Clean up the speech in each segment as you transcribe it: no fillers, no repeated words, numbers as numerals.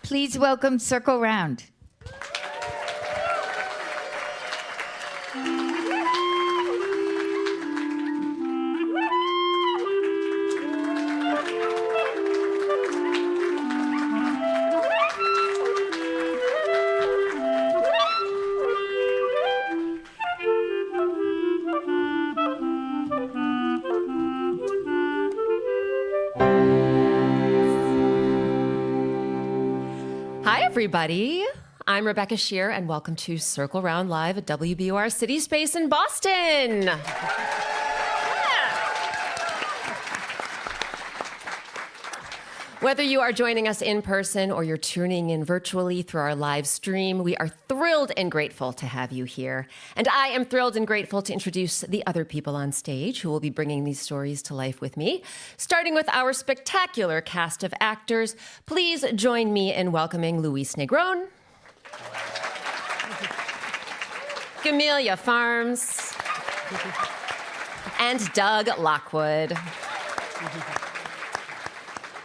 Please welcome Circle Round. Hi, everybody. I'm Rebecca Sheir, and welcome to Circle Round Live at WBUR CitySpace in Boston. Yeah. Whether you are joining us in person or you're tuning in virtually through our live stream, we are thrilled and grateful to have you here. And I am thrilled and grateful to introduce the other people on stage who will be bringing these stories to life with me. Starting with our spectacular cast of actors, please join me in welcoming Luis Negron, Gamelia Farms, and Doug Lockwood.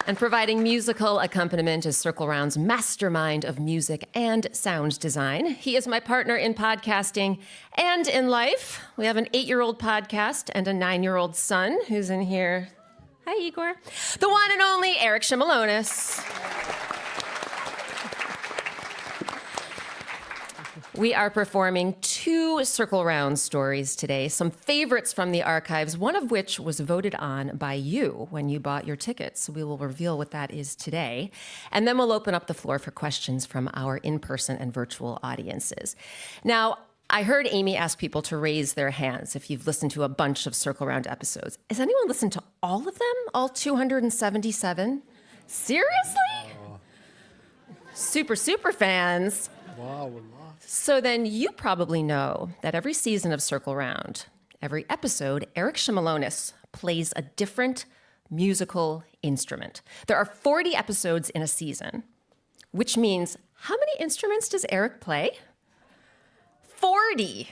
And providing musical accompaniment is Circle Round's mastermind of music and sound design. He is my partner in podcasting and in life. We have an 8-year-old podcast and a 9-year-old son who's in here. Hi, Igor. The one and only Eric Shimelonis. We are performing 2 Circle Round stories today, some favorites from the archives, one of which was voted on by you when you bought your tickets. We will reveal what that is today. And then we'll open up the floor for questions from our in-person and virtual audiences. Now, I heard Amy ask people to raise their hands if you've listened to a bunch of Circle Round episodes. Has anyone listened to all of them? All 277? Seriously? Super fans. Wow. So then you probably know that every season of Circle Round, every episode, Eric Shimelonis plays a different musical instrument. There are 40 episodes in a season, which means how many instruments does Eric play? 40.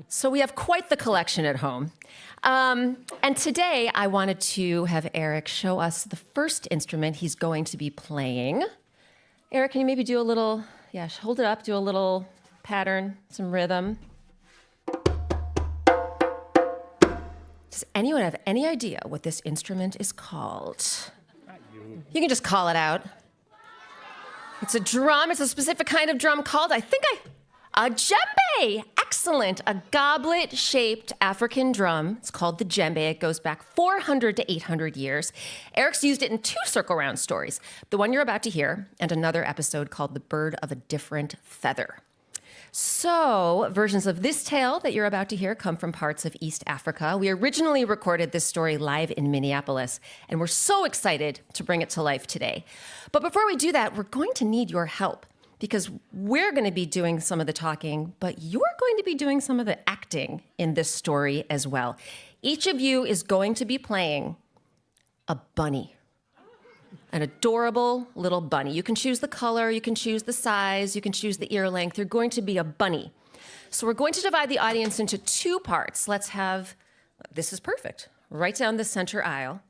So we have quite the collection at home. And today I wanted to have Eric show us the first instrument he's going to be playing. Eric, can you maybe do a little, hold it up, do a little pattern, some rhythm. Does anyone have any idea what this instrument is called? Not you. You can just call it out. It's a drum. It's a specific kind of drum called, a djembe. Excellent. A goblet-shaped African drum. It's called the djembe. It goes back 400 to 800 years. Eric's used it in 2 Circle Round stories, the one you're about to hear, and another episode called The Bird of a Different Feather. So, versions of this tale that you're about to hear come from parts of East Africa. We originally recorded this story live in Minneapolis, and we're so excited to bring it to life today. But before we do that, we're going to need your help, because we're going to be doing some of the talking, but you're going to be doing some of the acting in this story as well. Each of you is going to be playing a bunny. An adorable little bunny. You can choose the color, you can choose the size, you can choose the ear length. You're going to be a bunny. So we're going to divide the audience into 2 parts. Let's have, this is perfect, right down the center aisle.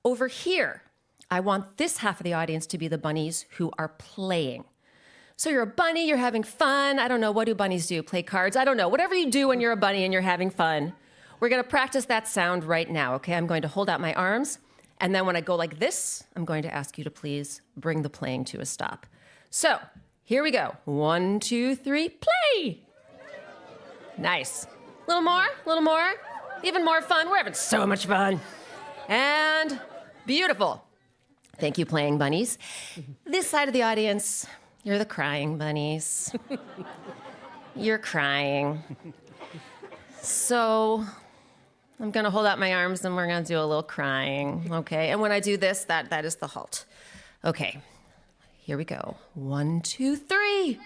Over here, I want this half of the audience to be the bunnies who are playing. So you're a bunny, you're having fun. I don't know, what do bunnies do? Play cards? I don't know. Whatever you do when you're a bunny and you're having fun. We're going to practice that sound right now, okay? I'm going to hold out my arms. And then when I go like this, I'm going to ask you to please bring the playing to a stop. So, here we go. 1, 2, 3, play! Nice. A little more. Even more fun. We're having so much fun. And beautiful. Thank you, playing bunnies. This side of the audience, you're the crying bunnies. You're crying. So, I'm going to hold out my arms and we're going to do a little crying, okay? And when I do this, that is the halt. Okay, here we go. 1, 2, 3.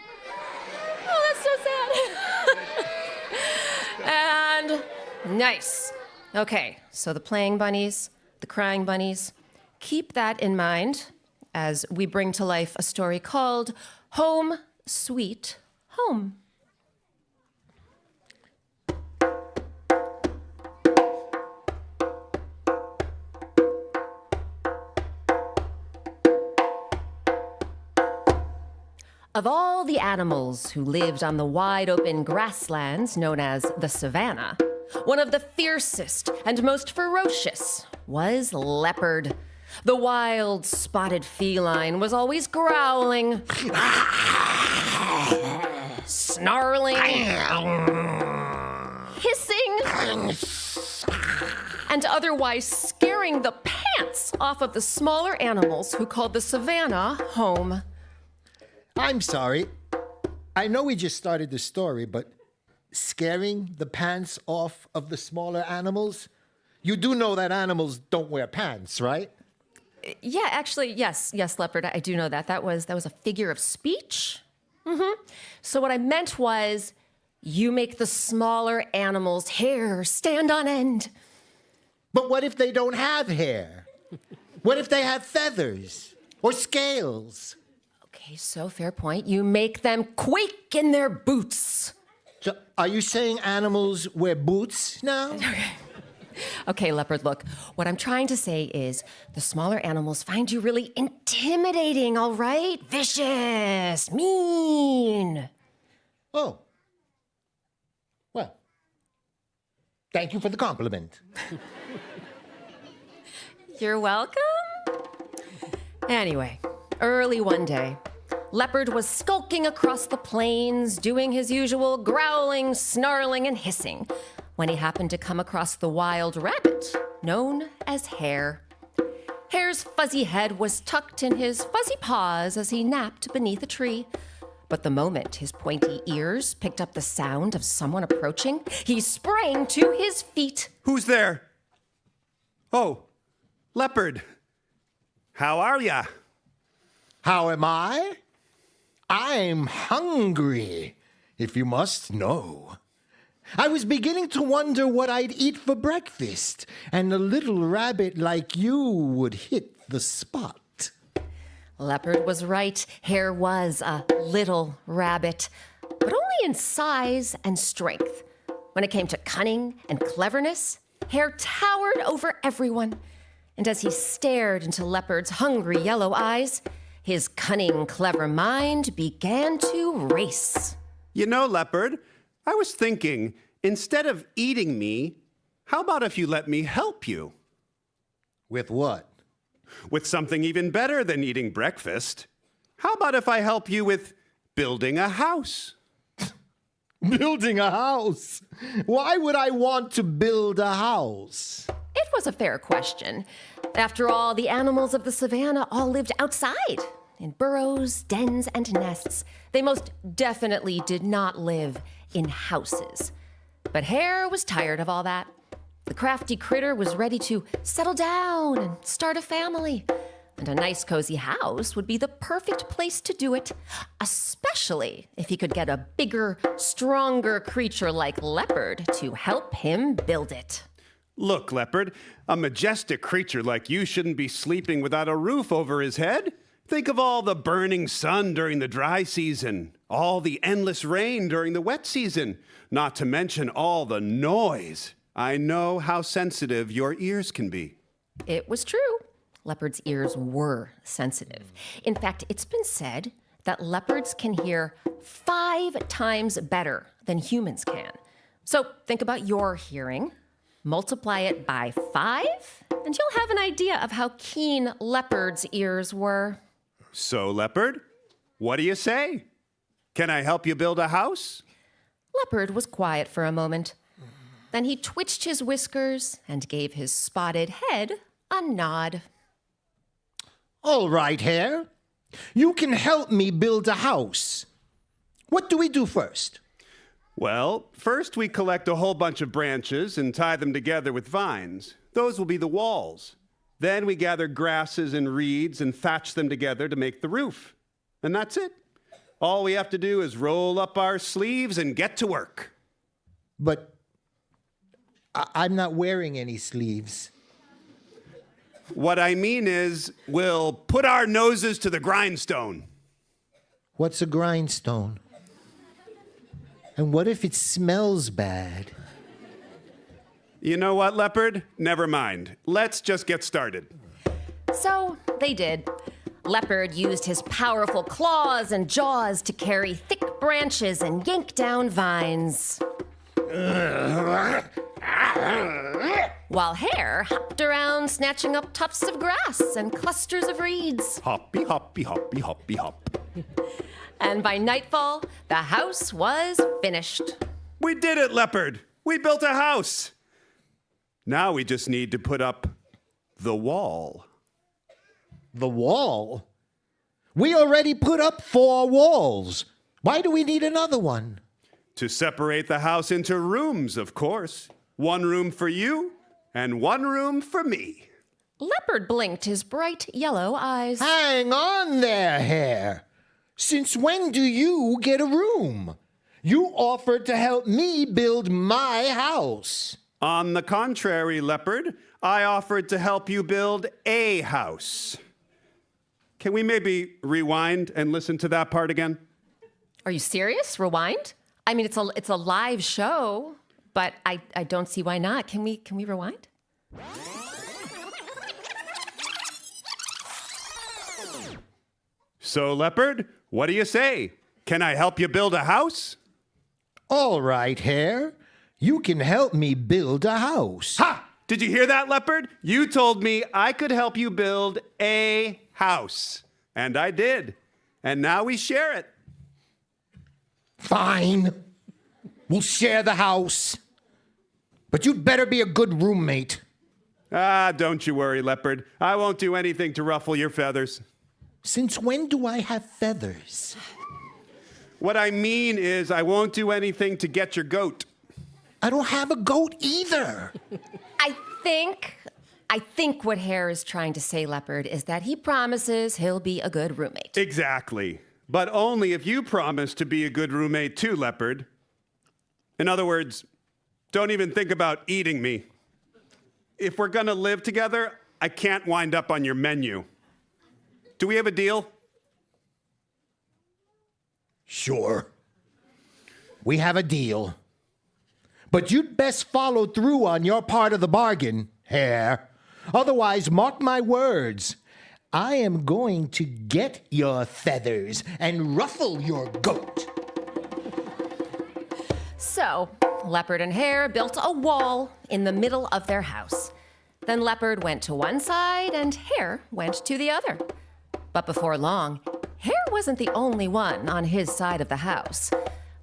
Oh, that's so sad. And nice. Okay, so the playing bunnies, the crying bunnies, keep that in mind as we bring to life a story called Home, Sweet Home. Of all the animals who lived on the wide open grasslands known as the savanna, one of the fiercest and most ferocious was leopard. The wild, spotted feline was always growling, snarling, hissing, and otherwise scaring the pants off of the smaller animals who called the savanna home. I'm sorry. I know we just started the story, but scaring the pants off of the smaller animals? You do know that animals don't wear pants, right? Yeah, actually, yes, Leopard, I do know that. That was a figure of speech. So what I meant was, you make the smaller animals' hair stand on end. But what if they don't have hair? What if they have feathers or scales? Okay, so fair point. You make them quake in their boots. So are you saying animals wear boots now? Okay, Leopard, look, what I'm trying to say is the smaller animals find you really intimidating, all right? Vicious, mean. Oh. Well, thank you for the compliment. You're welcome. Anyway, early one day, Leopard was skulking across the plains, doing his usual growling, snarling, and hissing, when he happened to come across the wild rabbit, known as Hare. Hare's fuzzy head was tucked in his fuzzy paws as he napped beneath a tree. But the moment his pointy ears picked up the sound of someone approaching, he sprang to his feet. Who's there? Oh, Leopard. How are ya? How am I? I'm hungry, if you must know. I was beginning to wonder what I'd eat for breakfast, and a little rabbit like you would hit the spot. Leopard was right. Hare was a little rabbit, but only in size and strength. When it came to cunning and cleverness, Hare towered over everyone. And as he stared into Leopard's hungry yellow eyes, his cunning, clever mind began to race. You know, Leopard, I was thinking, instead of eating me, how about if you let me help you? With what? With something even better than eating breakfast. How about if I help you with building a house? Building a house? Why would I want to build a house? It was a fair question. After all, the animals of the savannah all lived outside, in burrows, dens, and nests. They most definitely did not live in houses. But Hare was tired of all that. The crafty critter was ready to settle down and start a family. And a nice, cozy house would be the perfect place to do it, especially if he could get a bigger, stronger creature like Leopard to help him build it. Look, Leopard, a majestic creature like you shouldn't be sleeping without a roof over his head. Think of all the burning sun during the dry season, all the endless rain during the wet season, not to mention all the noise. I know how sensitive your ears can be. It was true. Leopard's ears were sensitive. In fact, it's been said that leopards can hear 5 times better than humans can. So think about your hearing, multiply it by 5, and you'll have an idea of how keen leopard's ears were. So, Leopard, what do you say? Can I help you build a house? Leopard was quiet for a moment. Then he twitched his whiskers and gave his spotted head a nod. All right, Hare. You can help me build a house. What do we do first? Well, first we collect a whole bunch of branches and tie them together with vines. Those will be the walls. Then we gather grasses and reeds and thatch them together to make the roof. And that's it. All we have to do is roll up our sleeves and get to work. But I'm not wearing any sleeves. What I mean is, we'll put our noses to the grindstone. What's a grindstone? And what if it smells bad? You know what, Leopard? Never mind. Let's just get started. So they did. Leopard used his powerful claws and jaws to carry thick branches and yank down vines. While Hare hopped around snatching up tufts of grass and clusters of reeds. Hoppy, hoppy, hoppy, hoppy, hop. And by nightfall, the house was finished. We did it, Leopard. We built a house. Now we just need to put up the wall. The wall? We already put up 4 walls. Why do we need another one? To separate the house into rooms, of course. 1 room for you and 1 room for me. Leopard blinked his bright yellow eyes. Hang on there, Hare. Since when do you get a room? You offered to help me build my house. On the contrary, Leopard, I offered to help you build a house. Can we maybe rewind and listen to that part again? Are you serious? Rewind? I mean, it's a live show, but I don't see why not. Can we rewind? So, Leopard, what do you say? Can I help you build a house? All right, Hare. You can help me build a house. Ha! Did you hear that, Leopard? You told me I could help you build a house. And I did. And now we share it. Fine. We'll share the house. But you'd better be a good roommate. Ah, don't you worry, Leopard. I won't do anything to ruffle your feathers. Since when do I have feathers? What I mean is I won't do anything to get your goat. I don't have a goat either. I think what Hare is trying to say, Leopard, is that he promises he'll be a good roommate. Exactly. But only if you promise to be a good roommate too, Leopard. In other words, don't even think about eating me. If we're gonna live together, I can't wind up on your menu. Do we have a deal? Sure. We have a deal. But you'd best follow through on your part of the bargain, Hare. Otherwise, mark my words, I am going to get your feathers and ruffle your goat. So, Leopard and Hare built a wall in the middle of their house. Then Leopard went to one side and Hare went to the other. But before long, Hare wasn't the only one on his side of the house.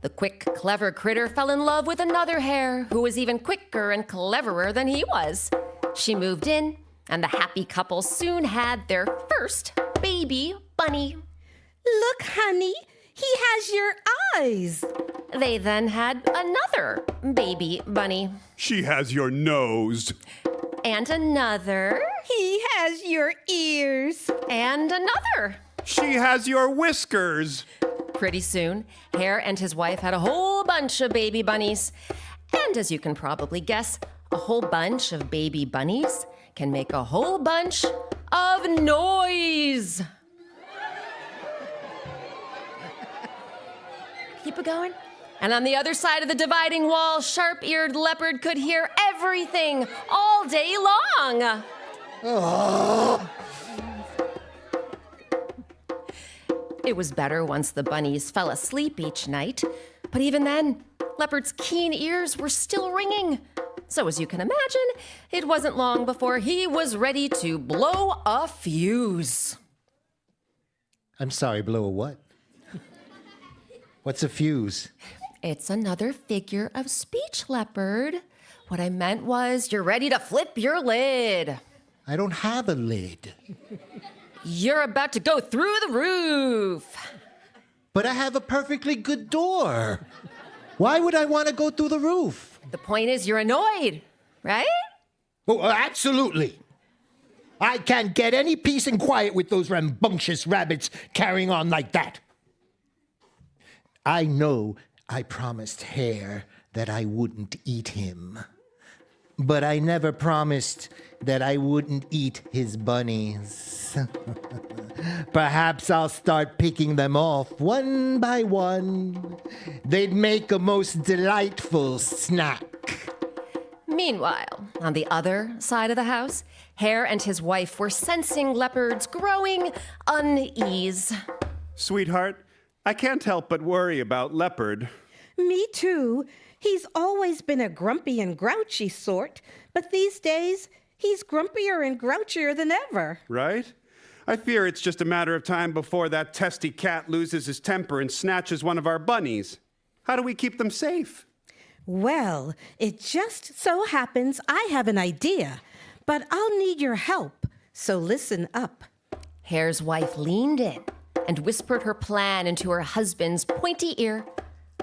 The quick, clever critter fell in love with another hare who was even quicker and cleverer than he was. She moved in, and the happy couple soon had their first baby bunny. Look, honey, he has your eyes. They then had another baby bunny. She has your nose. And another. He has your ears. And another. She has your whiskers. Pretty soon, Hare and his wife had a whole bunch of baby bunnies. And as you can probably guess, a whole bunch of baby bunnies can make a whole bunch of noise. Keep it going. And on the other side of the dividing wall, sharp-eared Leopard could hear everything all day long. It was better once the bunnies fell asleep each night. But even then, Leopard's keen ears were still ringing. So as you can imagine, it wasn't long before he was ready to blow a fuse. I'm sorry, blow a what? What's a fuse? It's another figure of speech, Leopard. What I meant was you're ready to flip your lid. I don't have a lid. You're about to go through the roof. But I have a perfectly good door. Why would I want to go through the roof? The point is you're annoyed, right? Oh, absolutely. I can't get any peace and quiet with those rambunctious rabbits carrying on like that. I know I promised Hare that I wouldn't eat him. But I never promised that I wouldn't eat his bunnies. Perhaps I'll start picking them off one by one. They'd make a most delightful snack. Meanwhile, on the other side of the house, Hare and his wife were sensing Leopard's growing unease. Sweetheart, I can't help but worry about Leopard. Me too. He's always been a grumpy and grouchy sort, but these days, he's grumpier and grouchier than ever. Right? I fear it's just a matter of time before that testy cat loses his temper and snatches one of our bunnies. How do we keep them safe? Well, it just so happens I have an idea, but I'll need your help, so listen up. Hare's wife leaned in and whispered her plan into her husband's pointy ear.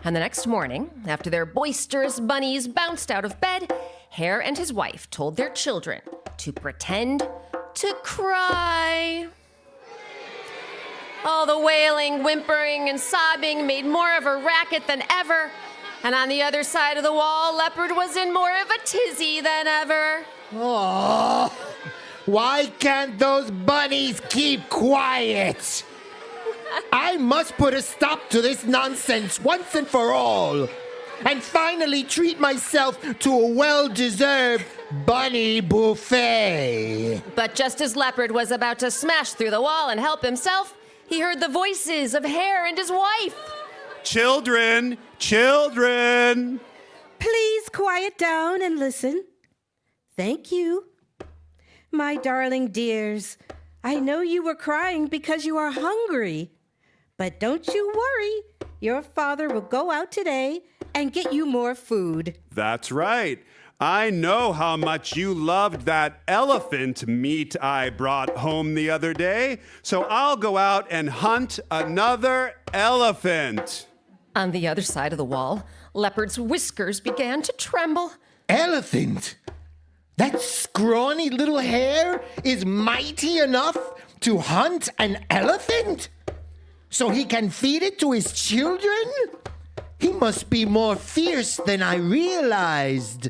And the next morning, after their boisterous bunnies bounced out of bed, Hare and his wife told their children to pretend to cry. All the wailing, whimpering, and sobbing made more of a racket than ever. And on the other side of the wall, Leopard was in more of a tizzy than ever. Oh, why can't those bunnies keep quiet? I must put a stop to this nonsense once and for all, and finally treat myself to a well-deserved bunny buffet. But just as Leopard was about to smash through the wall and help himself, he heard the voices of Hare and his wife. Children! Children! Please quiet down and listen. Thank you. My darling dears, I know you were crying because you are hungry. But don't you worry. Your father will go out today and get you more food. That's right. I know how much you loved that elephant meat I brought home the other day, so I'll go out and hunt another elephant. On the other side of the wall, Leopard's whiskers began to tremble. Elephant? That scrawny little hare is mighty enough to hunt an elephant? So he can feed it to his children? He must be more fierce than I realized.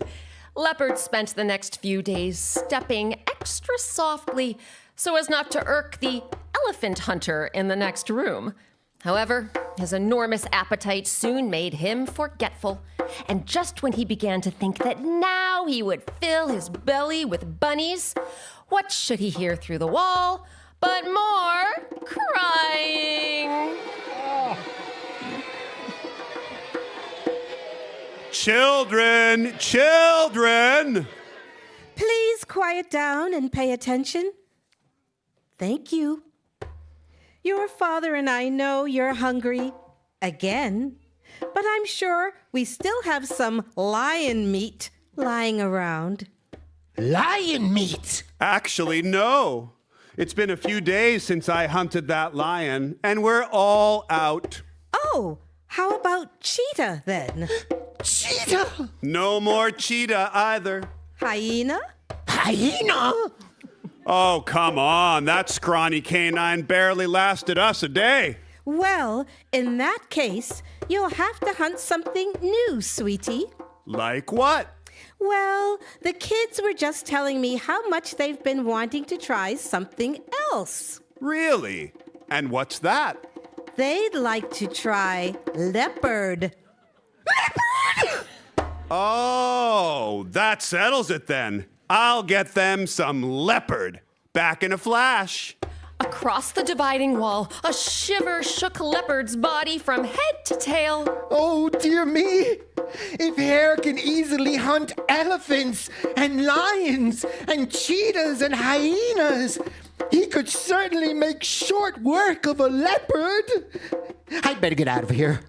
Leopard spent the next few days stepping extra softly so as not to irk the elephant hunter in the next room. However, his enormous appetite soon made him forgetful. And just when he began to think that now he would fill his belly with bunnies, what should he hear through the wall but more crying? Children! Children! Please quiet down and pay attention. Thank you. Your father and I know you're hungry again, but I'm sure we still have some lion meat lying around. Lion meat? Actually, no. It's been a few days since I hunted that lion, and we're all out. Oh, how about cheetah then? Cheetah? No more cheetah either. Hyena? Hyena? Oh, come on. That scrawny canine barely lasted us a day. Well, in that case, you'll have to hunt something new, sweetie. Like what? Well, the kids were just telling me how much they've been wanting to try something else. Really? And what's that? They'd like to try leopard. Oh, that settles it then. I'll get them some leopard. Back in a flash. Across the dividing wall, a shiver shook Leopard's body from head to tail. Oh, dear me. If Hare can easily hunt elephants and lions and cheetahs and hyenas, he could certainly make short work of a leopard. I'd better get out of here.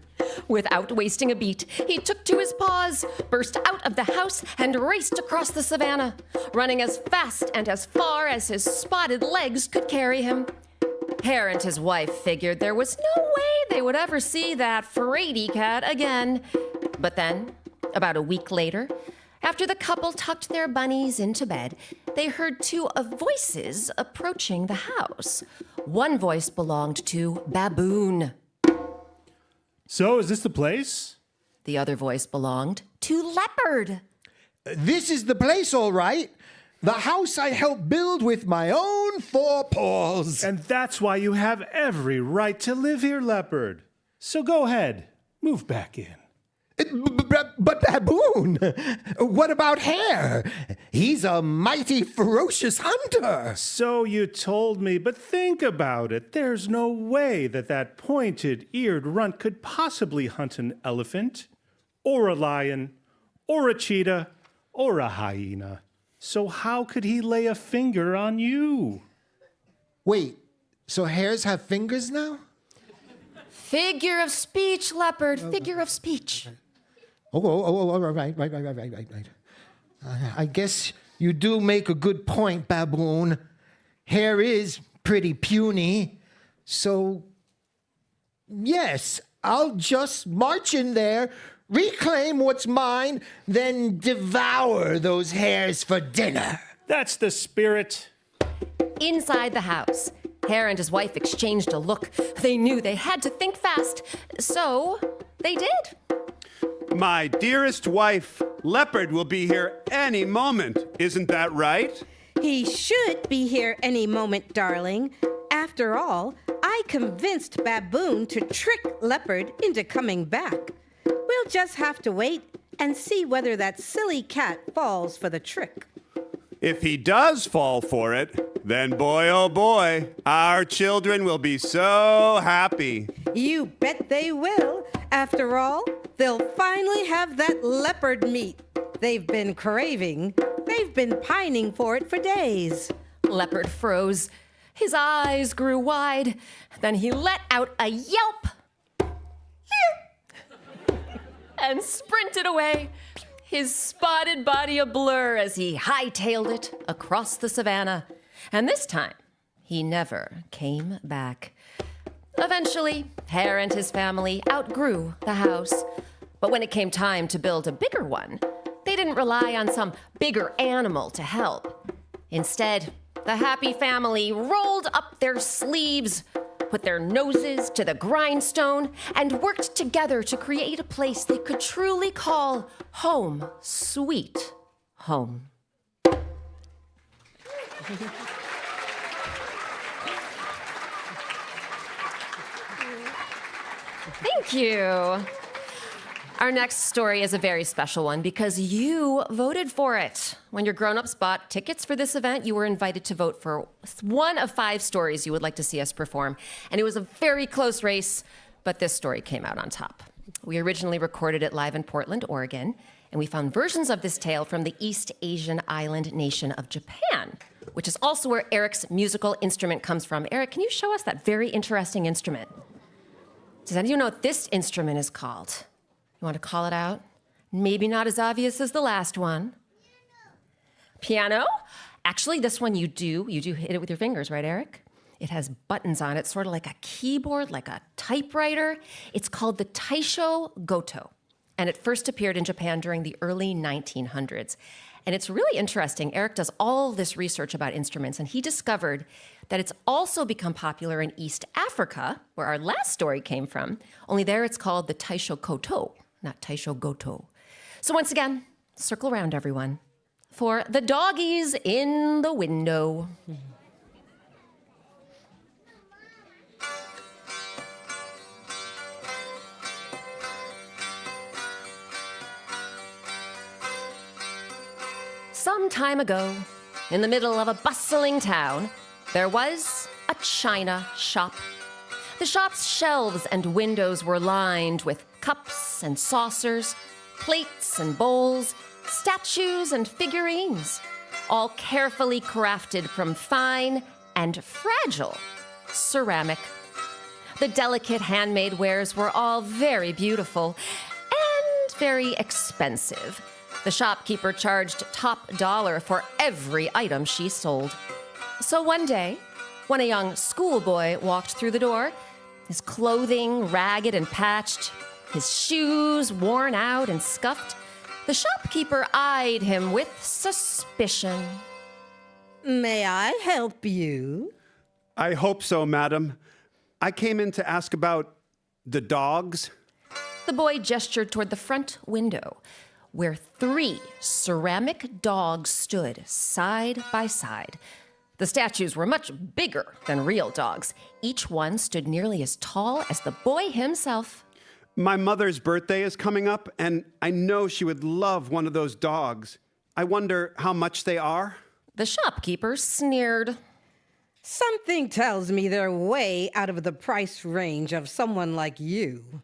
Without wasting a beat, he took to his paws, burst out of the house, and raced across the savannah, running as fast and as far as his spotted legs could carry him. Hare and his wife figured there was no way they would ever see that fraidy cat again. But then, about a week later, after the couple tucked their bunnies into bed, they heard two voices approaching the house. One voice belonged to Baboon. So, is this the place? The other voice belonged to Leopard. This is the place, all right. The house I helped build with my own four paws. And that's why you have every right to live here, Leopard. So go ahead, move back in. But Baboon, what about Hare? He's a mighty ferocious hunter. So you told me, but think about it. There's no way that pointed-eared runt could possibly hunt an elephant, or a lion, or a cheetah, or a hyena. So how could he lay a finger on you? Wait, so hares have fingers now? Figure of speech, leopard. Figure of speech. Right. I guess you do make a good point, Baboon. Hair is pretty puny. So, yes, I'll just march in there, reclaim what's mine, then devour those hares for dinner. That's the spirit. Inside the house, Hare and his wife exchanged a look. They knew they had to think fast, so they did. My dearest wife, Leopard will be here any moment. Isn't that right? He should be here any moment, darling. After all, I convinced Baboon to trick Leopard into coming back. We'll just have to wait and see whether that silly cat falls for the trick. If he does fall for it, then boy, oh boy, our children will be so happy. You bet they will. After all, they'll finally have that leopard meat they've been craving. They've been pining for it for days. Leopard froze. His eyes grew wide. Then he let out a yelp and sprinted away, his spotted body a blur as he hightailed it across the savannah. And this time, he never came back. Eventually, Hare and his family outgrew the house. But when it came time to build a bigger one, they didn't rely on some bigger animal to help. Instead, the happy family rolled up their sleeves, put their noses to the grindstone, and worked together to create a place they could truly call home, sweet home. Thank you. Our next story is a very special one because you voted for it. When your grown-ups bought tickets for this event, you were invited to vote for one of 5 stories you would like to see us perform. And it was a very close race, but this story came out on top. We originally recorded it live in Portland, Oregon, and we found versions of this tale from the East Asian island nation of Japan, which is also where Eric's musical instrument comes from. Eric, can you show us that very interesting instrument? Does anyone know what this instrument is called? You want to call it out? Maybe not as obvious as the last one. Piano? Actually, this one you do hit it with your fingers, right, Eric? It has buttons on it, sort of like a keyboard, like a typewriter. It's called the Taisho Goto, and it first appeared in Japan during the early 1900s. And it's really interesting. Eric does all this research about instruments, and he discovered that it's also become popular in East Africa, where our last story came from, only there it's called the Taisho Koto, not Taisho Goto. So once again, circle around, everyone, for the doggies in the window. Some time ago, in the middle of a bustling town, there was a china shop. The shop's shelves and windows were lined with cups and saucers, plates and bowls, statues and figurines, all carefully crafted from fine and fragile ceramic. The delicate handmade wares were all very beautiful and very expensive. The shopkeeper charged top dollar for every item she sold. So one day, when a young schoolboy walked through the door, his clothing ragged and patched, his shoes worn out and scuffed, the shopkeeper eyed him with suspicion. May I help you? I hope so, madam. I came in to ask about the dogs. The boy gestured toward the front window, where 3 ceramic dogs stood side by side. The statues were much bigger than real dogs. Each one stood nearly as tall as the boy himself. My mother's birthday is coming up, and I know she would love one of those dogs. I wonder how much they are? The shopkeeper sneered. Something tells me they're way out of the price range of someone like you.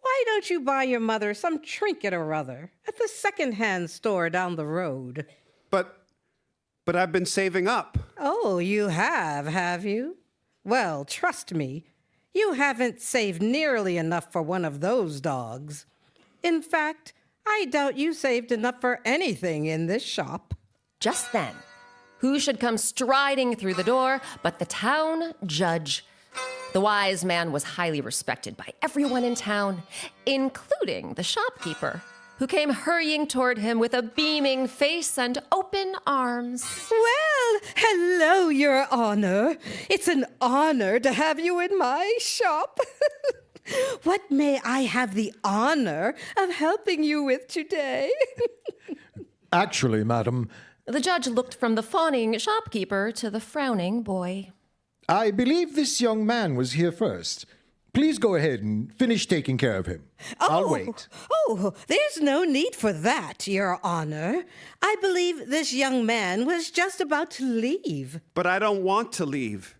Why don't you buy your mother some trinket or other at the second-hand store down the road? But I've been saving up. Oh, you have you? Well, trust me, you haven't saved nearly enough for one of those dogs. In fact, I doubt you saved enough for anything in this shop. Just then, who should come striding through the door but the town judge? The wise man was highly respected by everyone in town, including the shopkeeper, who came hurrying toward him with a beaming face and open arms. Well, hello, Your Honor. It's an honor to have you in my shop. What may I have the honor of helping you with today? Actually, madam, The judge looked from the fawning shopkeeper to the frowning boy. I believe this young man was here first. Please go ahead and finish taking care of him. I'll wait. Oh, there's no need for that, Your Honor. I believe this young man was just about to leave. But I don't want to leave.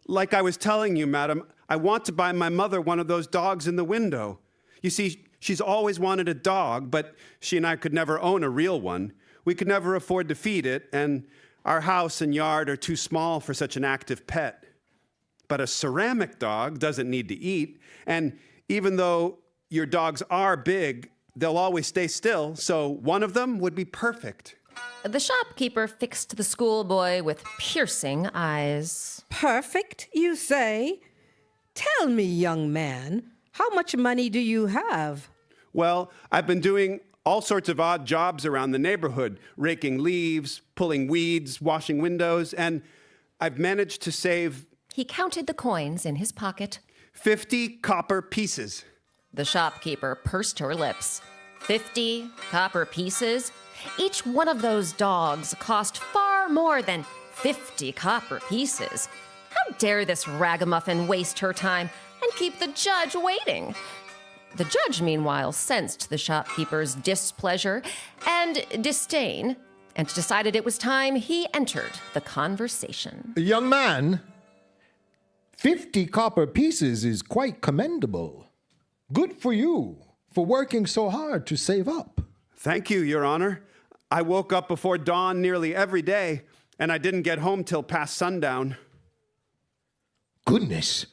Like I was telling you, madam, I want to buy my mother one of those dogs in the window. You see, she's always wanted a dog, but she and I could never own a real one. We could never afford to feed it, and our house and yard are too small for such an active pet. But a ceramic dog doesn't need to eat, and even though your dogs are big, they'll always stay still, so one of them would be perfect. The shopkeeper fixed the schoolboy with piercing eyes. Perfect, you say? Tell me, young man, how much money do you have? Well, I've been doing all sorts of odd jobs around the neighborhood, raking leaves, pulling weeds, washing windows, and I've managed to save He counted the coins in his pocket. 50 copper pieces. The shopkeeper pursed her lips. 50 copper pieces? Each one of those dogs cost far more than 50 copper pieces. How dare this ragamuffin waste her time and keep the judge waiting? The judge, meanwhile, sensed the shopkeeper's displeasure and disdain and decided it was time he entered the conversation. Young man, 50 copper pieces is quite commendable. Good for you for working so hard to save up. Thank you, Your Honor. I woke up before dawn nearly every day, and I didn't get home till past sundown. Goodness,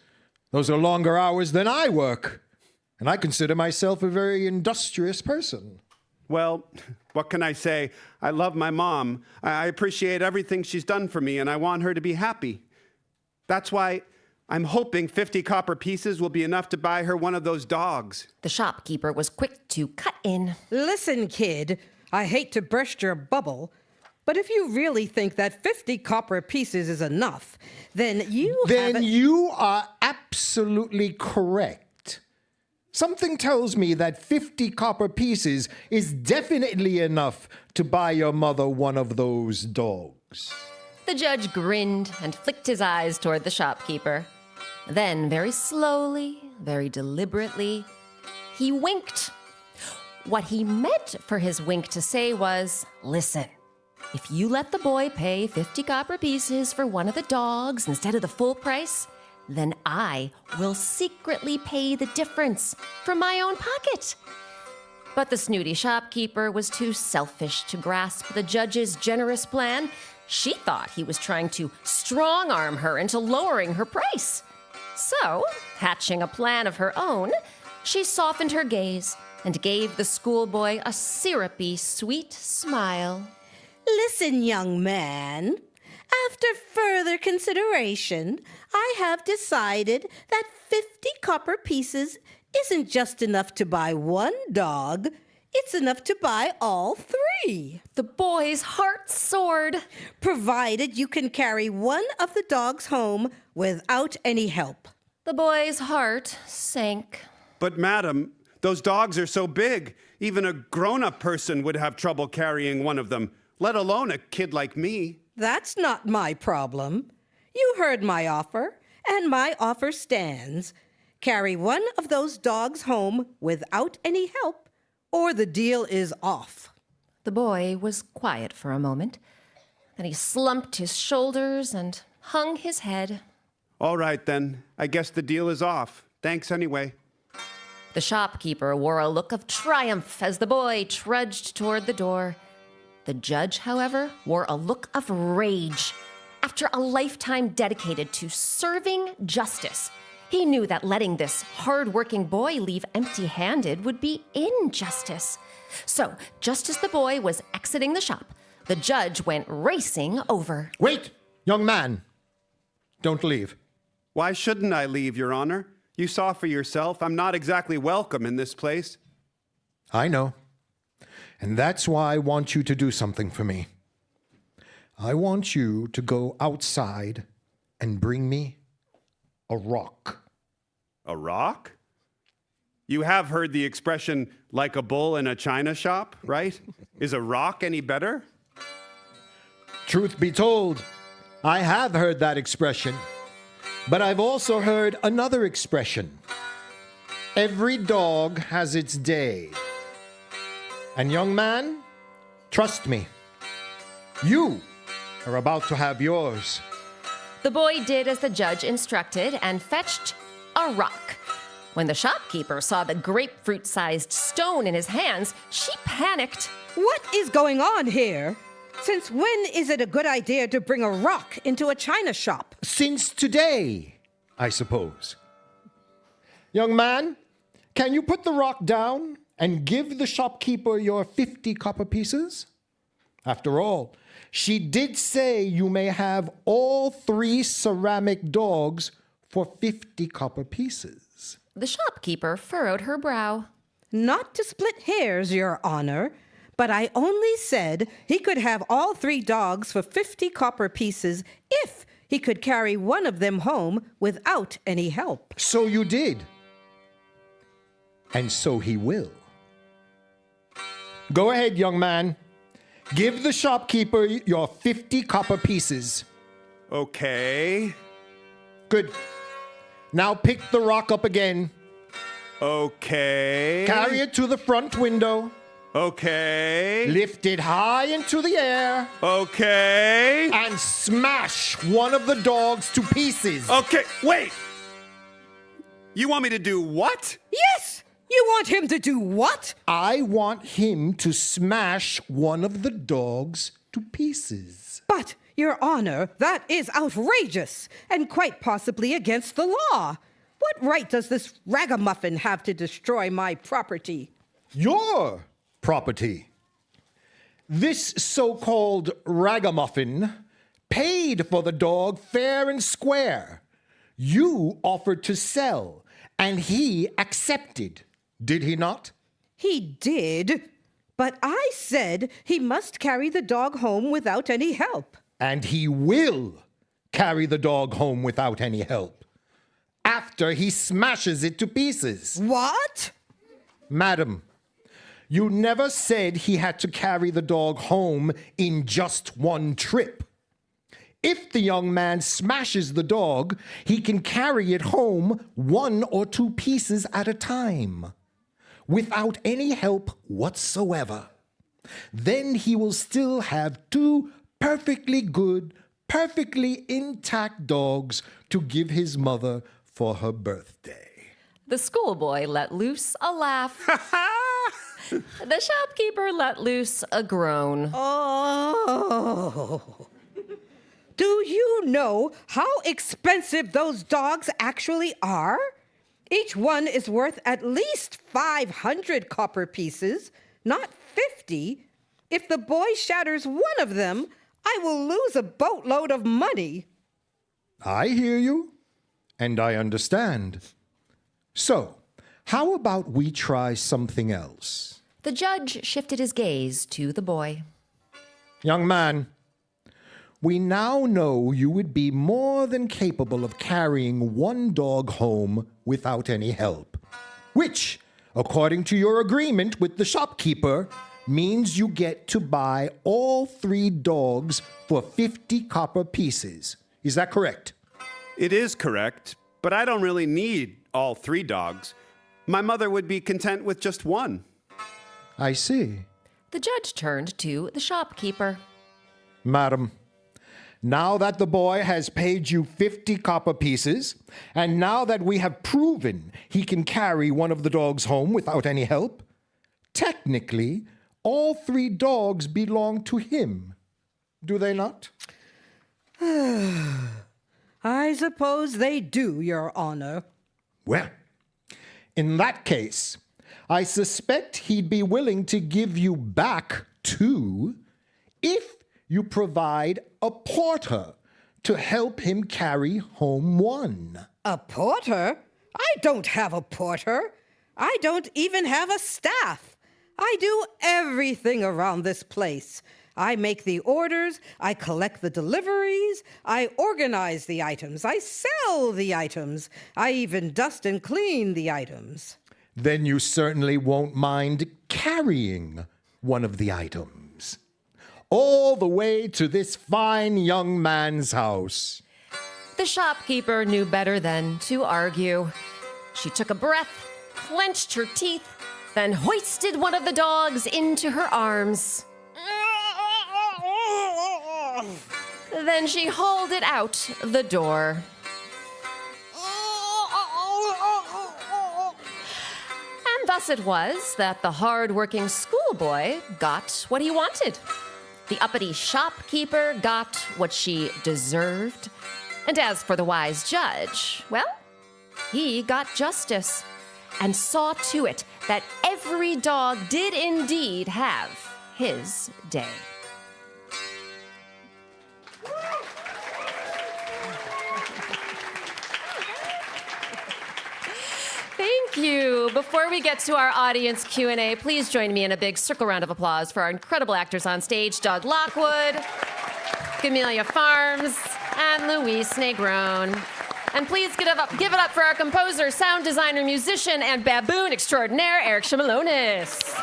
those are longer hours than I work. And I consider myself a very industrious person. Well, what can I say? I love my mom. I appreciate everything she's done for me, and I want her to be happy. That's why I'm hoping 50 copper pieces will be enough to buy her one of those dogs. The shopkeeper was quick to cut in. Listen, kid, I hate to burst your bubble, but if you really think that 50 copper pieces is enough, then you are absolutely correct. Something tells me that 50 copper pieces is definitely enough to buy your mother one of those dogs. The judge grinned and flicked his eyes toward the shopkeeper. Then, very slowly, very deliberately, he winked. What he meant for his wink to say was, listen, if you let the boy pay 50 copper pieces for one of the dogs instead of the full price, then I will secretly pay the difference from my own pocket. But the snooty shopkeeper was too selfish to grasp the judge's generous plan. She thought he was trying to strong-arm her into lowering her price. So, hatching a plan of her own, she softened her gaze and gave the schoolboy a syrupy, sweet smile. Listen, young man. After further consideration, I have decided that 50 copper pieces isn't just enough to buy one dog, it's enough to buy all three. The boy's heart soared. Provided you can carry one of the dogs home without any help. The boy's heart sank. But madam, those dogs are so big, even a grown-up person would have trouble carrying one of them, let alone a kid like me. That's not my problem. You heard my offer, and my offer stands. carry one of those dogs home without any help, or the deal is off. The boy was quiet for a moment. Then he slumped his shoulders and hung his head. All right, then. I guess the deal is off. Thanks anyway. The shopkeeper wore a look of triumph as the boy trudged toward the door. The judge, however, wore a look of rage. After a lifetime dedicated to serving justice, he knew that letting this hard-working boy leave empty-handed would be injustice. So, just as the boy was exiting the shop, the judge went racing over. Wait, young man. Don't leave. Why shouldn't I leave, Your Honor? You saw for yourself I'm not exactly welcome in this place. I know. And that's why I want you to do something for me. I want you to go outside and bring me a rock. A rock? You have heard the expression, like a bull in a china shop, right? Is a rock any better? Truth be told, I have heard that expression. But I've also heard another expression. Every dog has its day. And young man, trust me, you are about to have yours. The boy did as the judge instructed and fetched a rock. When the shopkeeper saw the grapefruit-sized stone in his hands, she panicked. What is going on here? Since when is it a good idea to bring a rock into a china shop? Since today, I suppose. Young man, can you put the rock down and give the shopkeeper your 50 copper pieces? After all, she did say you may have all 3 ceramic dogs for 50 copper pieces. The shopkeeper furrowed her brow. Not to split hairs, Your Honor, but I only said he could have all 3 dogs for 50 copper pieces if he could carry one of them home without any help. So you did. And so he will. Go ahead, young man. Give the shopkeeper your 50 copper pieces. Okay. Good. Now pick the rock up again. Okay. Carry it to the front window. Okay. Lift it high into the air. Okay. And smash one of the dogs to pieces. Okay, wait. You want me to do what? Yes! You want him to do what? I want him to smash one of the dogs to pieces. But, Your Honor, that is outrageous and quite possibly against the law. What right does this ragamuffin have to destroy my property? Your property. This so-called ragamuffin paid for the dog fair and square. You offered to sell, and he accepted. Did he not? He did, but I said he must carry the dog home without any help. And he will carry the dog home without any help. After he smashes it to pieces. What? Madam, you never said he had to carry the dog home in just one trip. If the young man smashes the dog, he can carry it home 1 or 2 pieces at a time, without any help whatsoever. Then he will still have 2 perfectly good, perfectly intact dogs to give his mother for her birthday. The schoolboy let loose a laugh. The shopkeeper let loose a groan. Oh. Do you know how expensive those dogs actually are? Each one is worth at least 500 copper pieces, not 50. If the boy shatters one of them, I will lose a boatload of money. I hear you, and I understand. So, how about we try something else? The judge shifted his gaze to the boy. Young man, we now know you would be more than capable of carrying one dog home without any help, which, according to your agreement with the shopkeeper, means you get to buy all 3 dogs for 50 copper pieces. Is that correct? It is correct, but I don't really need all 3 dogs. My mother would be content with just 1. I see. The judge turned to the shopkeeper. Madam, now that the boy has paid you 50 copper pieces, and now that we have proven he can carry one of the dogs home without any help, technically, all 3 dogs belong to him. Do they not? I suppose they do, Your Honor. Well, in that case, I suspect he'd be willing to give you back 2 if you provide a porter to help him carry home 1. A porter? I don't have a porter. I don't even have a staff. I do everything around this place. I make the orders, I collect the deliveries, I organize the items, I sell the items, I even dust and clean the items. Then you certainly won't mind carrying one of the items all the way to this fine young man's house. The shopkeeper knew better than to argue. She took a breath, clenched her teeth, then hoisted one of the dogs into her arms. Then she hauled it out the door. And thus it was that the hard-working schoolboy got what he wanted. The uppity shopkeeper got what she deserved. And as for the wise judge, well, he got justice and saw to it that every dog did indeed have his day. Thank you. Before we get to our audience Q&A, please join me in a big circle round of applause for our incredible actors on stage, Doug Lockwood, Camellia Farms, and Luis Negrón. And please give it up for our composer, sound designer, musician, and baboon extraordinaire, Eric Shimelonis.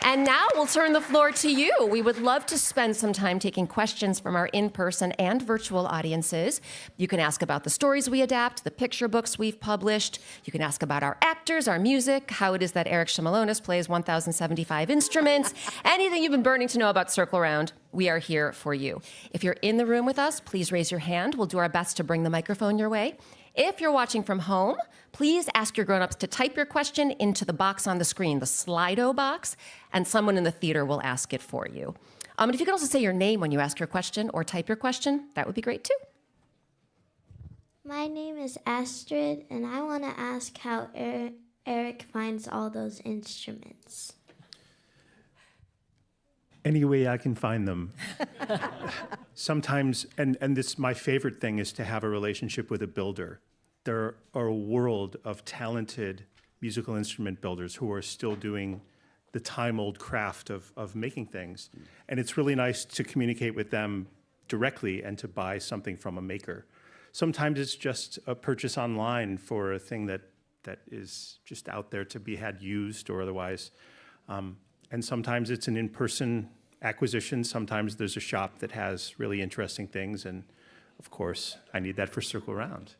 And now we'll turn the floor to you. We would love to spend some time taking questions from our in-person and virtual audiences. You can ask about the stories we adapt, the picture books we've published. You can ask about our actors, our music, how it is that Eric Shimelonis plays 1,075 instruments. Anything you've been burning to know about Circle Round, we are here for you. If you're in the room with us, please raise your hand. We'll do our best to bring the microphone your way. If you're watching from home, please ask your grown-ups to type your question into the box on the screen, the Slido box, and someone in the theater will ask it for you. And if you could also say your name when you ask your question or type your question, that would be great too. My name is Astrid, and I want to ask how Eric finds all those instruments. Any way I can find them. Sometimes, and this my favorite thing is to have a relationship with a builder. There are a world of talented musical instrument builders who are still doing the time-old craft of making things. And it's really nice to communicate with them directly and to buy something from a maker. Sometimes it's just a purchase online for a thing that is just out there to be had used or otherwise. And sometimes it's an in-person acquisition. Sometimes there's a shop that has really interesting things. And of course, I need that for Circle Round.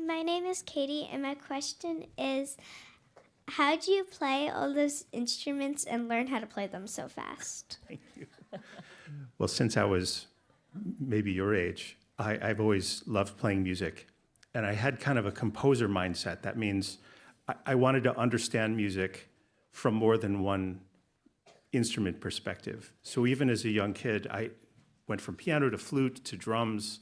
My name is Katie, and my question is, how do you play all those instruments and learn how to play them so fast? Thank you. Well, since I was maybe your age, I've always loved playing music. And I had kind of a composer mindset. That means I wanted to understand music from more than one instrument perspective. So even as a young kid, I went from piano to flute to drums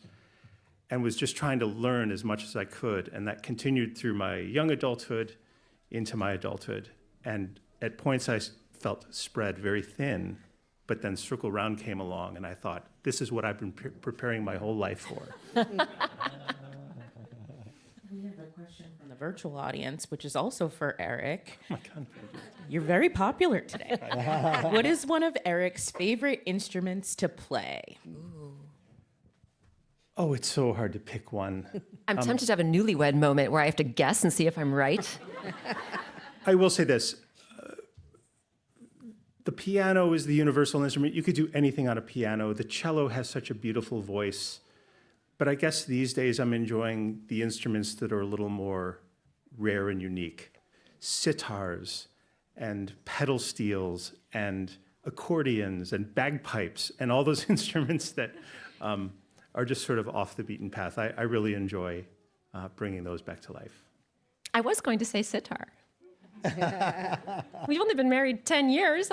and was just trying to learn as much as I could. And that continued through my young adulthood into my adulthood. And at points I felt spread very thin, but then Circle Round came along and I thought, this is what I've been preparing my whole life for. We have a question from the virtual audience, which is also for Eric. Oh my God. You're very popular today. What is one of Eric's favorite instruments to play? Oh, it's so hard to pick one. I'm tempted to have a newlywed moment where I have to guess and see if I'm right. I will say this. the piano is the universal instrument. You could do anything on a piano. The cello has such a beautiful voice. But I guess these days I'm enjoying the instruments that are a little more rare and unique. Sitars and pedal steels and accordions and bagpipes and all those instruments that are just sort of off the beaten path. I really enjoy bringing those back to life. I was going to say sitar. We've only been married 10 years.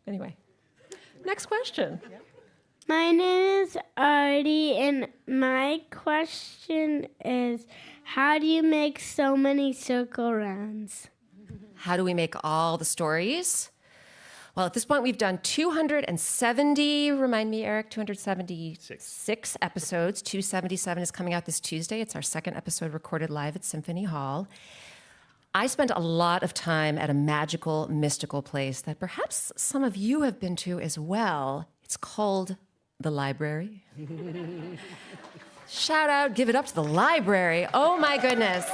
Anyway, next question. My name is Artie, and my question is, how do you make so many circle rounds? How do we make all the stories? Well, at this point, we've done 270, remind me, Eric, 276 episodes. 277 is coming out this Tuesday. It's our second episode recorded live at Symphony Hall. I spent a lot of time at a magical, mystical place that perhaps some of you have been to as well. It's called the library. Shout out, give it up to the library. Oh my goodness.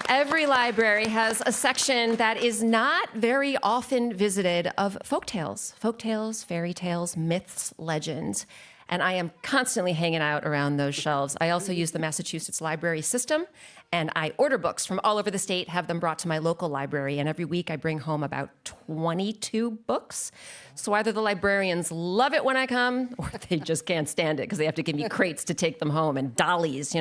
Every library has a section that is not very often visited of folktales, fairy tales, myths, legends. And I am constantly hanging out around those shelves. I also use the Massachusetts library system, and I order books from all over the state, have them brought to my local library, and every week I bring home about 22 books. So either the librarians love it when I come, or they just can't stand it because they have to give me crates to take them home and dollies,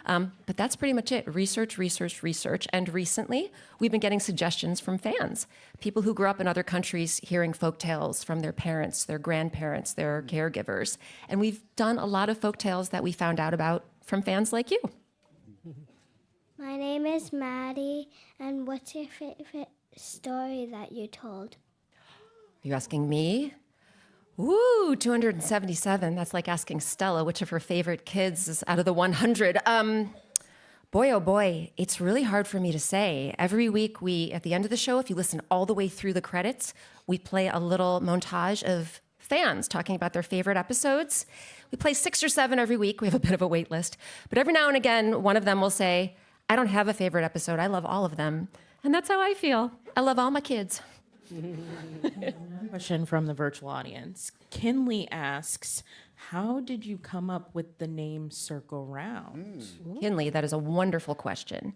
But that's pretty much it. Research. And recently, we've been getting suggestions from fans, people who grew up in other countries hearing folktales from their parents, their grandparents, their caregivers. And we've done a lot of folktales that we found out about from fans like you. My name is Maddie, and what's your favorite story that you told? Are you asking me? Ooh, 277. That's like asking Stella which of her favorite kids is out of the 100. Boy, oh boy, it's really hard for me to say. Every week at the end of the show, if you listen all the way through the credits, we play a little montage of fans talking about their favorite episodes. We play 6 or 7 every week. We have a bit of a wait list. But every now and again, one of them will say, I don't have a favorite episode. I love all of them. And that's how I feel. I love all my kids. Question from the virtual audience. Kinley asks, how did you come up with the name Circle Round? Kinley, that is a wonderful question.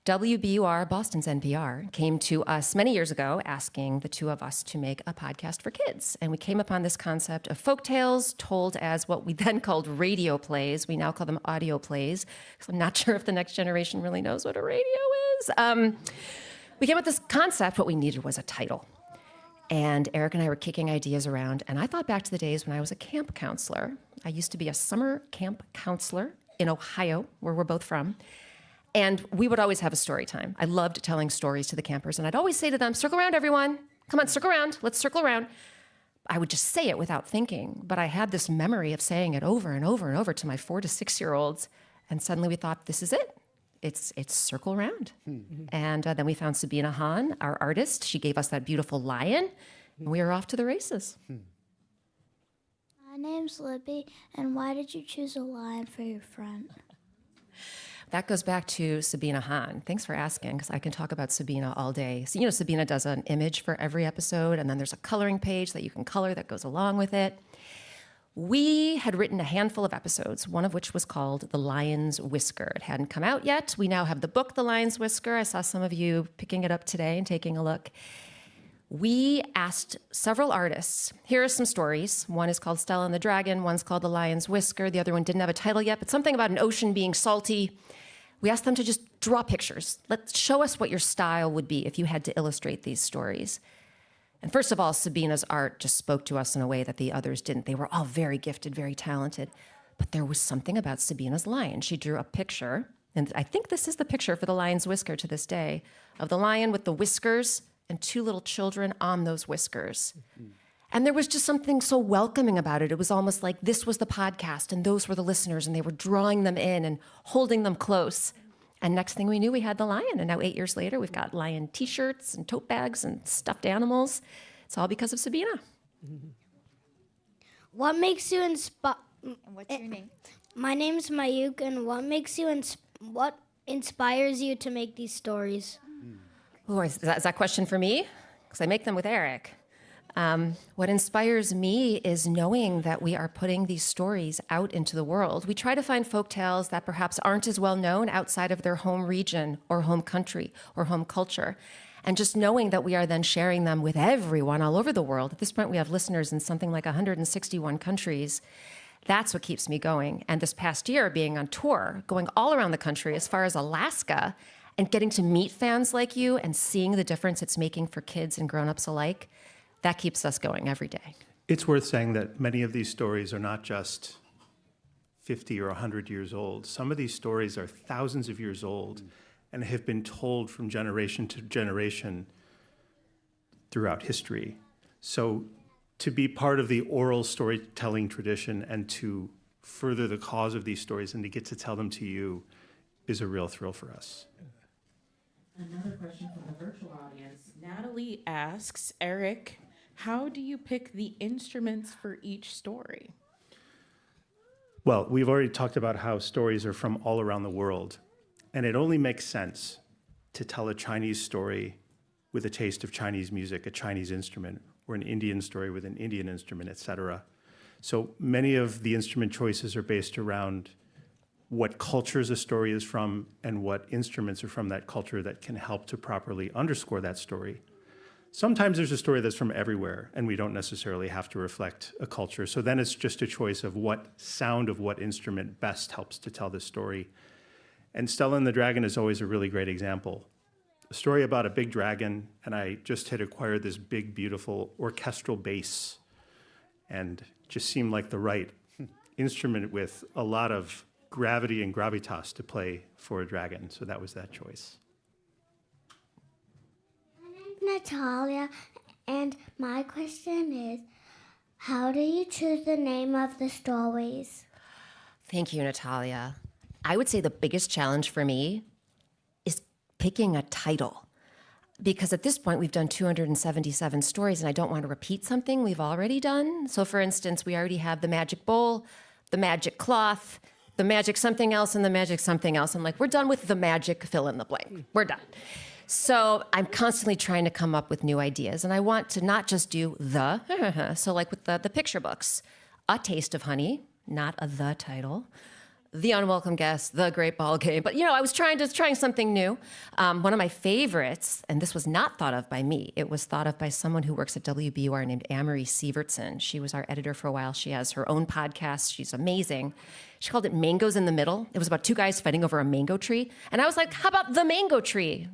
WBUR, Boston's NPR, came to us many years ago asking the two of us to make a podcast for kids. And we came upon this concept of folktales told as what we then called radio plays. We now call them audio plays, because I'm not sure if the next generation really knows what a radio is. We came up with this concept. What we needed was a title. And Eric and I were kicking ideas around, and I thought back to the days when I was a camp counselor. I used to be a summer camp counselor in Ohio, where we're both from, and we would always have a story time. I loved telling stories to the campers, and I'd always say to them, circle around, everyone. Come on, circle around. Let's circle around. I would just say it without thinking, but I had this memory of saying it over and over and over to my 4 to 6-year-olds, and suddenly we thought, this is it. It's Circle Round. And then we found Sabina Hahn, our artist. She gave us that beautiful lion, and we were off to the races. My name's Libby, and why did you choose a lion for your front? That goes back to Sabina Hahn. Thanks for asking, because I can talk about Sabina all day. So, Sabina does an image for every episode, and then there's a coloring page that you can color that goes along with it. We had written a handful of episodes, one of which was called The Lion's Whisker. It hadn't come out yet. We now have the book, The Lion's Whisker. I saw some of you picking it up today and taking a look. We asked several artists, here are some stories. One is called Stella and the Dragon, one's called The Lion's Whisker. The other one didn't have a title yet, but something about an ocean being salty. We asked them to just draw pictures. Show us what your style would be if you had to illustrate these stories. And first of all, Sabina's art just spoke to us in a way that the others didn't. They were all very gifted, very talented. But there was something about Sabina's lion. She drew a picture, and I think this is the picture for the lion's whisker to this day, of the lion with the whiskers and 2 little children on those whiskers. And there was just something so welcoming about it. It was almost like this was the podcast, and those were the listeners, and they were drawing them in and holding them close. And next thing we knew, we had the lion. And now 8 years later, we've got lion T-shirts and tote bags and stuffed animals. It's all because of Sabina. What makes you inspire? What's your name? My name's Mayuk, and what inspires you to make these stories? Oh, is that a question for me? because I make them with Eric. What inspires me is knowing that we are putting these stories out into the world. We try to find folk tales that perhaps aren't as well known outside of their home region or home country or home culture. And just knowing that we are then sharing them with everyone all over the world. At this point, we have listeners in something like 161 countries. That's what keeps me going. And this past year, being on tour, going all around the country as far as Alaska, and getting to meet fans like you and seeing the difference it's making for kids and grown-ups alike, that keeps us going every day. It's worth saying that many of these stories are not just 50 or 100 years old. Some of these stories are thousands of years old and have been told from generation to generation throughout history. So to be part of the oral storytelling tradition and to further the cause of these stories and to get to tell them to you is a real thrill for us. Another question from the virtual audience. Natalie asks, Eric, how do you pick the instruments for each story? Well, we've already talked about how stories are from all around the world, and it only makes sense to tell a Chinese story with a taste of Chinese music, a Chinese instrument, or an Indian story with an Indian instrument, etc. So many of the instrument choices are based around what cultures a story is from and what instruments are from that culture that can help to properly underscore that story. Sometimes there's a story that's from everywhere, and we don't necessarily have to reflect a culture. So then it's just a choice of what sound of what instrument best helps to tell this story. And Stella and the Dragon is always a really great example. A story about a big dragon, and I just had acquired this big, beautiful orchestral bass, and just seemed like the right instrument with a lot of gravity and gravitas to play for a dragon. So that was that choice. Natalia, and my question is, how do you choose the name of the stories? Thank you, Natalia. I would say the biggest challenge for me is picking a title. Because at this point, we've done 277 stories, and I don't want to repeat something we've already done. So for instance, we already have the magic bowl, the magic cloth, the magic something else, and the magic something else. I'm like, we're done with the magic fill in the blank. We're done. So I'm constantly trying to come up with new ideas, and I want to not just do the, so like with the picture books, A Taste of Honey, not a the title, The Unwelcome Guest, The Great Ball Game, but I was trying something new. One of my favorites, and this was not thought of by me, it was thought of by someone who works at WBUR named Amory Sievertson. She was our editor for a while. She has her own podcast. She's amazing. She called it Mangoes in the Middle. It was about two guys fighting over a mango tree. And I was like, how about the mango tree?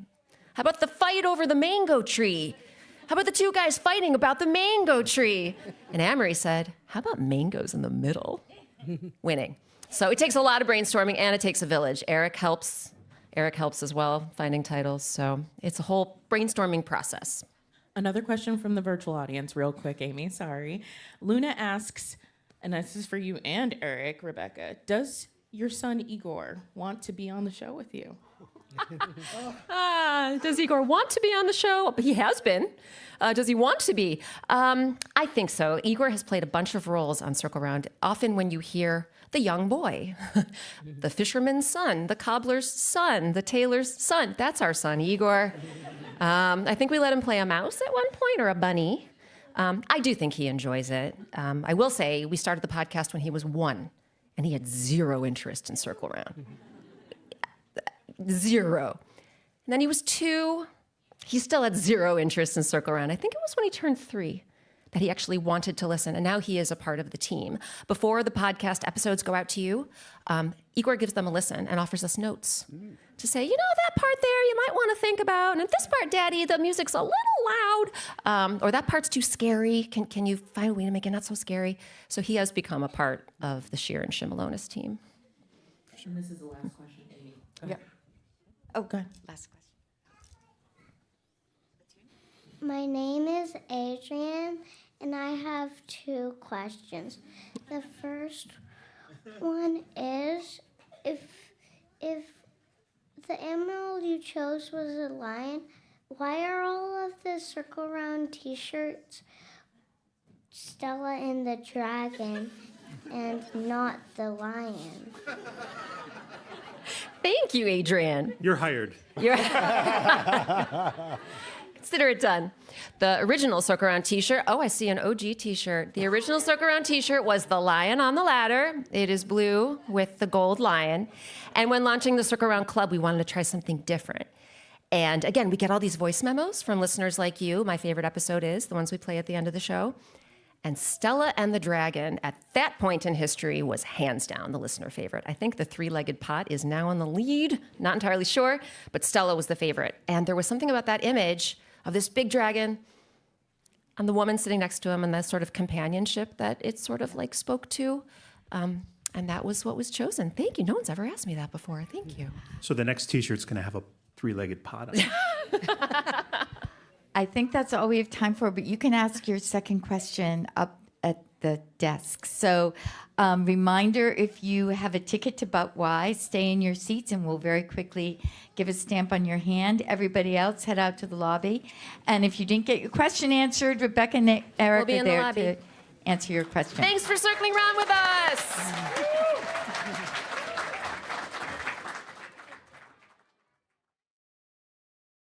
How about the fight over the mango tree? How about the two guys fighting about the mango tree? And Amory said, how about mangoes in the middle? Winning. So it takes a lot of brainstorming, and it takes a village. Eric helps as well, finding titles. So it's a whole brainstorming process. Another question from the virtual audience, real quick, Amy, sorry. Luna asks, and this is for you and Eric, Rebecca, does your son Igor want to be on the show with you? Does Igor want to be on the show? He has been. Does he want to be? I think so. Igor has played a bunch of roles on Circle Round. Often when you hear the young boy, the fisherman's son, the cobbler's son, the tailor's son, that's our son, Igor. I think we let him play a mouse at one point, or a bunny. I do think he enjoys it. I will say we started the podcast when he was 1, and he had zero interest in Circle Round. Zero. And then he was 2. He still had zero interest in Circle Round. I think it was when he turned 3 that he actually wanted to listen, and now he is a part of the team. Before the podcast episodes go out to you, Igor gives them a listen and offers us notes to say, that part there you might want to think about, and this part, Daddy, the music's a little loud, or that part's too scary. Can you find a way to make it not so scary? So he has become a part of the Sheir and Shimelonis team. And this is the last question, Amy. Yeah. Oh, good. Last question. My name is Adrian, and I have 2 questions. The first one is, if the animal you chose was a lion, why are all of the Circle Round t-shirts Stella and the Dragon and not the lion? Thank you, Adrian. You're hired. It's consider it done. The original Circle Around t-shirt. Oh, I see an OG t-shirt. The original Circle Around t-shirt was the lion on the ladder. It is blue with the gold lion. And when launching the Circle Around Club, we wanted to try something different. And again, we get all these voice memos from listeners like you. My favorite episode is the ones we play at the end of the show. And Stella and the Dragon, at that point in history, was hands down the listener favorite. I think the three-legged pot is now in the lead. Not entirely sure, but Stella was the favorite. And there was something about that image of this big dragon and the woman sitting next to him and that sort of companionship that it sort of like spoke to. And that was what was chosen. Thank you. No one's ever asked me that before. Thank you. So the next T-shirt's going to have a three-legged pot on it. I think that's all we have time for, but you can ask your second question up at the desk. So reminder, if you have a ticket to But Why, stay in your seats and we'll very quickly give a stamp on your hand. Everybody else, head out to the lobby. And if you didn't get your question answered, Rebecca and Eric We'll be are in the there lobby. to answer your question. Thanks for circling around with us.